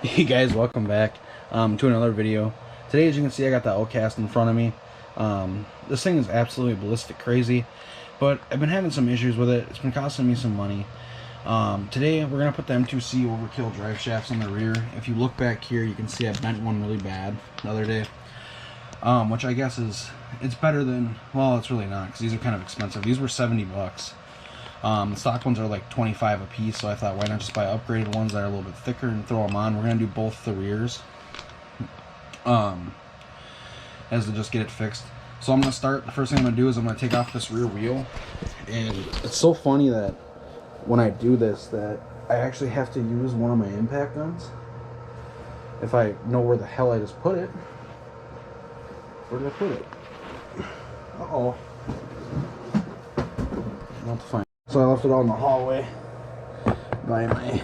Hey guys, welcome back to another video. Today, as you can see, I got the Outcast in front of me. This thing is absolutely ballistic crazy, but I've been having some issues with it. It's been costing me some money. Today, we're going to put the M2C Overkill drive shafts on the rear. If you look back here, you can see I bent one really bad the other day, which I guess it's better than, well, it's really not, because these are kind of expensive. These were 70 bucks. The stock ones are like 25 a piece, so I thought, why not just buy upgraded ones that are a little bit thicker and throw them on. We're going to do both the rears as to just get it fixed. So I'm going to start, the first thing I'm going to do is I'm going to take off this rear wheel. And it's so funny that when I do this that I actually have to use one of my impact guns if I know where the hell I just put it. Where did I put it? Uh-oh. I'll have to find it. So I left it all in the hallway by my,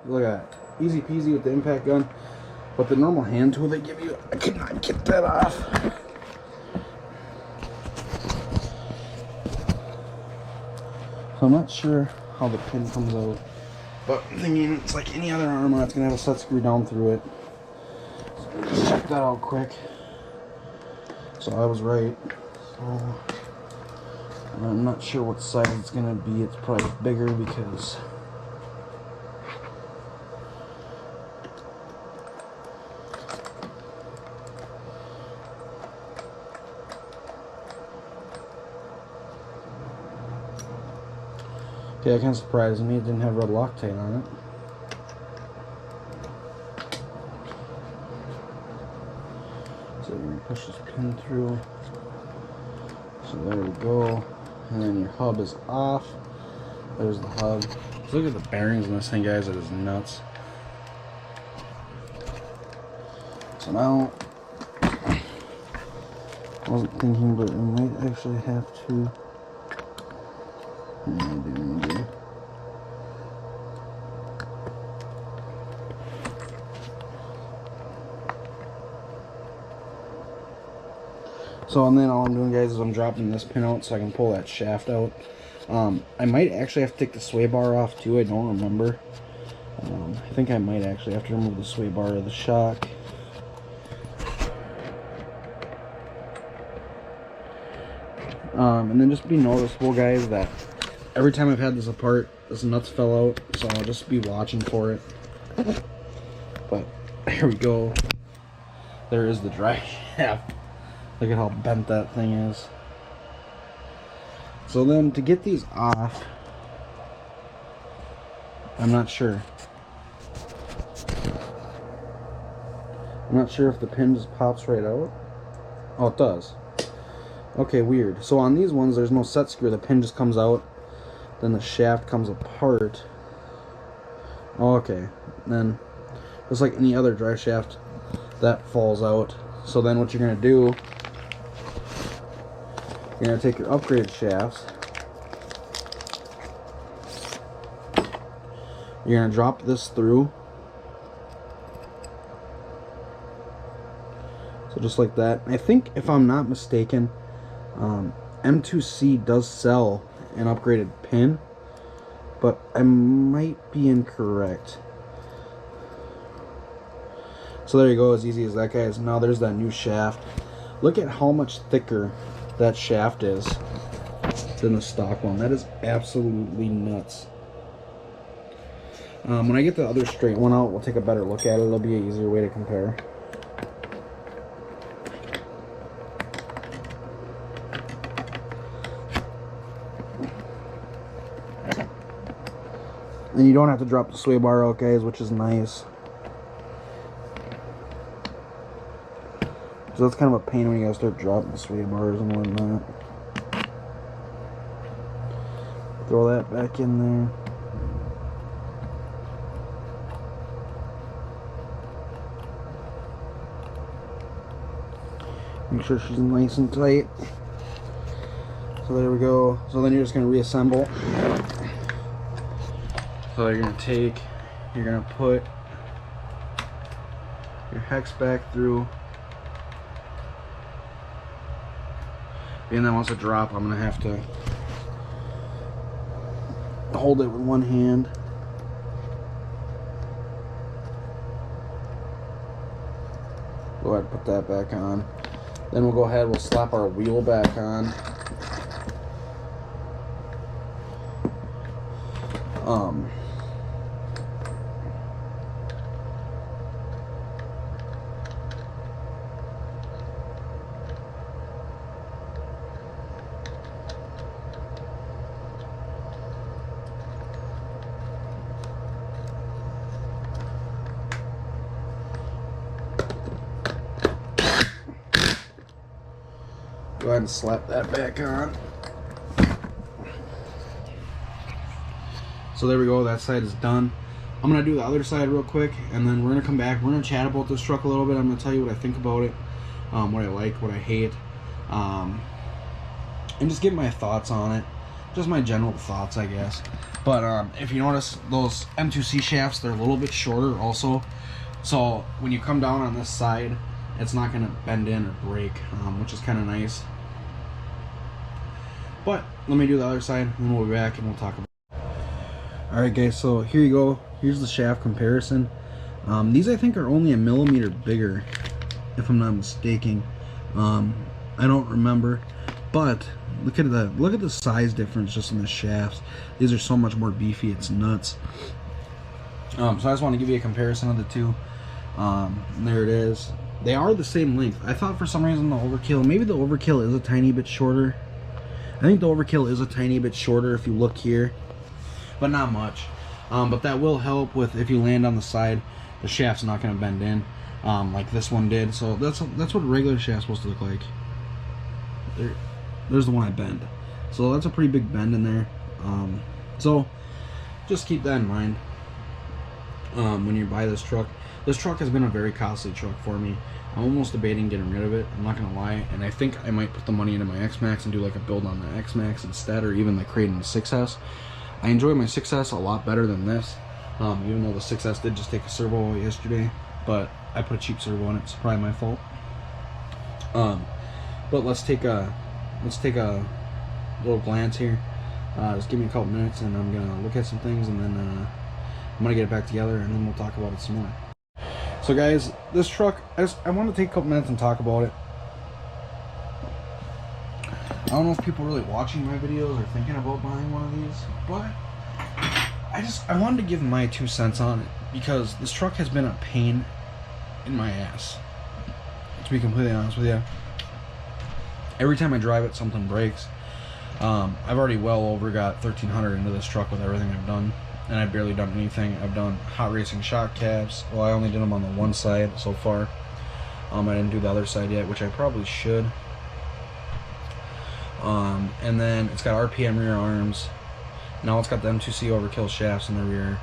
look at that, easy peasy with the impact gun, but the normal hand tool they give you, I could not get that off. So I'm not sure how the pin comes out, but I'm thinking it's like any other Arrma, it's gonna have a set screw down through it. So let's check that out quick. So I was right. So I'm not sure what size it's going to be. It's probably bigger because okay, that kind of surprised me. It didn't have red Loctite on it. So you're going to push this pin through. So there we go. And then your hub is off. There's the hub. So look at the bearings on this thing, guys. It is nuts. So now, I wasn't thinking, but I might actually have to. Maybe. So, and then all I'm doing, guys, is I'm dropping this pin out so I can pull that shaft out. I might actually have to take the sway bar off too. I don't remember. I think I might actually have to remove the sway bar of the shock. And then just be noticeable, guys, that every time I've had this apart, this nuts fell out. So I'll just be watching for it. But here we go. There is the drive shaft. Look at how bent that thing is. So then to get these off, I'm not sure. I'm not sure if the pin just pops right out. Oh, it does. Okay, weird. So on these ones, there's no set screw. The pin just comes out. Then the shaft comes apart. Oh, okay. Then, just like any other drive shaft, that falls out. So then what you're going to do, you're going to take your upgraded shafts, you're going to drop this through, so just like that. I think, if I'm not mistaken, M2C does sell an upgraded pin, but I might be incorrect. So there you go, as easy as that, guys. Now there's that new shaft. Look at how much thicker that shaft is than the stock one. That is absolutely nuts. When I get the other straight one out, we'll take a better look at it. It'll be an easier way to compare. And you don't have to drop the sway bar out, guys, which is nice. So that's kind of a pain when you gotta start dropping the sway bars and whatnot. Throw that back in there. Make sure she's nice and tight. So there we go. So then you're just gonna reassemble. So you're gonna put your hex back through. And then once I drop, I'm gonna have to hold it with one hand Go ahead and put that back on. Then we'll go ahead, we'll slap our wheel back on. Go ahead and slap that back on. So there we go, that side is done. I'm going to do the other side real quick, and then we're going to come back. We're going to chat about this truck a little bit. I'm going to tell you what I think about it, what I like, what I hate, and just give my thoughts on it. Just my general thoughts, I guess. But if you notice, those M2C shafts, they're a little bit shorter also. So when you come down on this side, it's not going to bend in or break, which is kind of nice. But let me do the other side, and then we'll be back and we'll talk about it. Alright guys, so here you go. Here's the shaft comparison. These I think are only a millimeter bigger, if I'm not mistaken. I don't remember, but look at the size difference just in the shafts. These are so much more beefy, it's nuts. So I just want to give you a comparison of the two. There it is. They are the same length. I thought for some reason the Overkill, maybe the Overkill is a tiny bit shorter. I think the Overkill is a tiny bit shorter if you look here, but not much. But that will help with if you land on the side, the shaft's not going to bend in like this one did. So that's what a regular shaft's supposed to look like. There's the one I bend. So that's a pretty big bend in there. So just keep that in mind when you buy this truck. This truck has been a very costly truck for me. I'm almost debating getting rid of it, I'm not gonna lie, and I think I might put the money into my X-Max and do like a build on the X-Max instead, or even like creating the 6S. I enjoy my 6S a lot better than this, even though the 6S did just take a servo yesterday, but I put a cheap servo in it, it's probably my fault. But let's take a little glance here. Just give me a couple minutes and I'm gonna look at some things, and then I'm gonna get it back together, and then we'll talk about it some more. So guys, this truck, I want to take a couple minutes and talk about it. I don't know if people really watching my videos are thinking about buying one of these, but I wanted to give my 2 cents on it, because this truck has been a pain in my ass, to be completely honest with you. Every time I drive it, something breaks. I've already well over got 1,300 into this truck with everything I've done, and I've barely done anything. I've done hot racing shock caps. Well, I only did them on the one side so far. I didn't do the other side yet, which I probably should. And then it's got RPM rear arms. Now it's got the M2C Overkill shafts in the rear.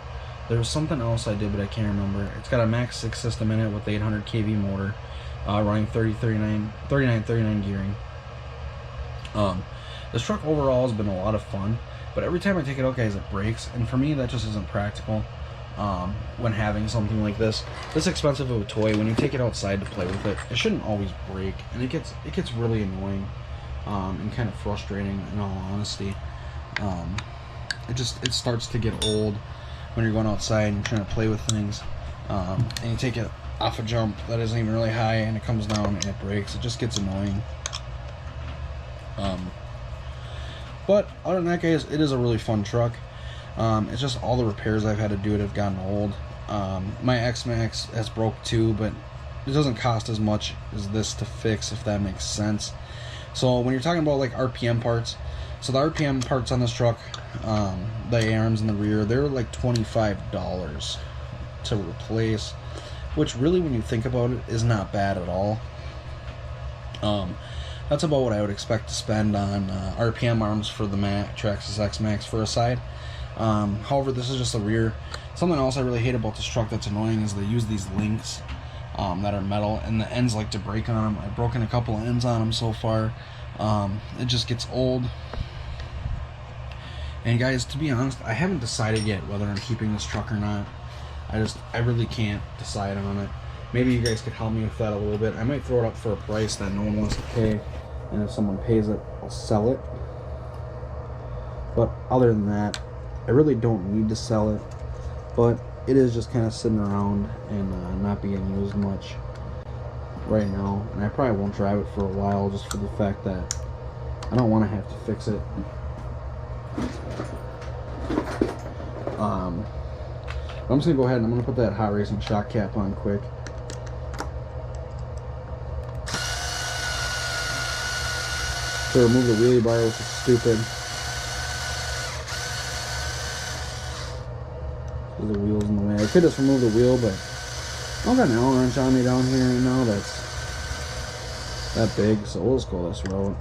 There was something else I did, but I can't remember. It's got a Max 6 system in it with the 800 kV motor, running 39 gearing. This truck overall has been a lot of fun, but every time I take it out, guys, it breaks, and for me that just isn't practical when having something like this expensive of a toy. When you take it outside to play with it, it shouldn't always break, and it gets really annoying and kind of frustrating, in all honesty. It starts to get old when you're going outside and trying to play with things, and you take it off a jump that isn't even really high, and it comes down and it breaks. It just gets annoying. But other than that, guys, it is a really fun truck. It's just all the repairs I've had to do it have gotten old. My X-Max has broke too, but it doesn't cost as much as this to fix, if that makes sense. So when you're talking about like RPM parts, so the RPM parts on this truck, the arms in the rear, they're like $25 to replace, which really, when you think about it, is not bad at all. That's about what I would expect to spend on RPM arms for the Traxxas X-Max for a side. However, this is just the rear. Something else I really hate about this truck that's annoying is they use these links that are metal, and the ends like to break on them. I've broken a couple of ends on them so far. It just gets old. And guys, to be honest, I haven't decided yet whether I'm keeping this truck or not. I really can't decide on it. Maybe you guys could help me with that a little bit. I might throw it up for a price that no one wants to pay, and if someone pays it, I'll sell it. But other than that, I really don't need to sell it, but it is just kind of sitting around and not being used much. right now, and I probably won't drive it for a while just for the fact that I don't want to have to fix it. I'm just gonna go ahead and I'm gonna put that hot racing shock cap on quick. To remove the wheelie bar, which is stupid. The wheel's in the way. I could just remove the wheel, but I've got an Allen wrench on me down here right now that's that big, so we'll just go this route.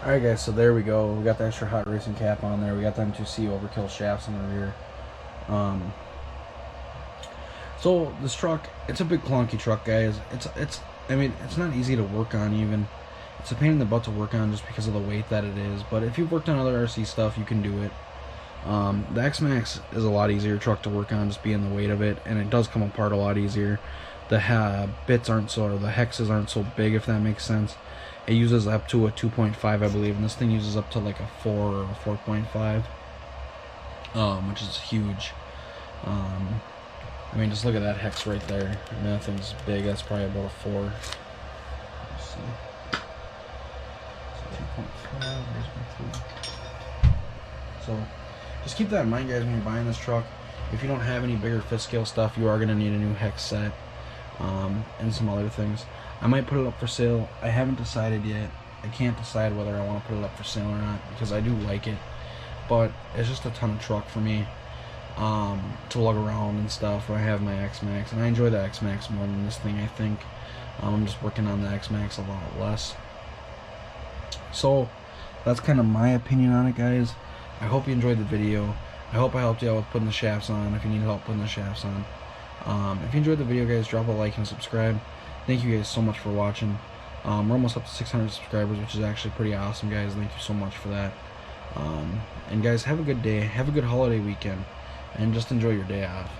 Alright guys, so there we go. We got the extra hot racing cap on there. We got the M2C Overkill shafts in the rear. So this truck, it's a big clunky truck, guys. I mean, it's not easy to work on even. It's a pain in the butt to work on just because of the weight that it is. But if you've worked on other RC stuff, you can do it. The X-Max is a lot easier truck to work on just being the weight of it, and it does come apart a lot easier. The bits aren't so, or the hexes aren't so big, if that makes sense. It uses up to a 2.5, I believe, and this thing uses up to like a 4 or a 4.5, which is huge. I mean, just look at that hex right there. I mean, that thing's big. That's probably about a 4. Let's see. So 2.5. So just keep that in mind, guys, when you're buying this truck. If you don't have any bigger fifth scale stuff, you are going to need a new hex set, and some other things. I might put it up for sale. I haven't decided yet. I can't decide whether I want to put it up for sale or not because I do like it, but it's just a ton of truck for me to lug around and stuff. Where I have my X-Max, and I enjoy the X-Max more than this thing, I think. I'm just working on the X-Max a lot less. So that's kind of my opinion on it, guys. I hope you enjoyed the video. I hope I helped you out with putting the shafts on if you need help putting the shafts on. If you enjoyed the video, guys, drop a like and subscribe. Thank you guys so much for watching. We're almost up to 600 subscribers, which is actually pretty awesome, guys. Thank you so much for that. And guys, have a good day. Have a good holiday weekend. And just enjoy your day off.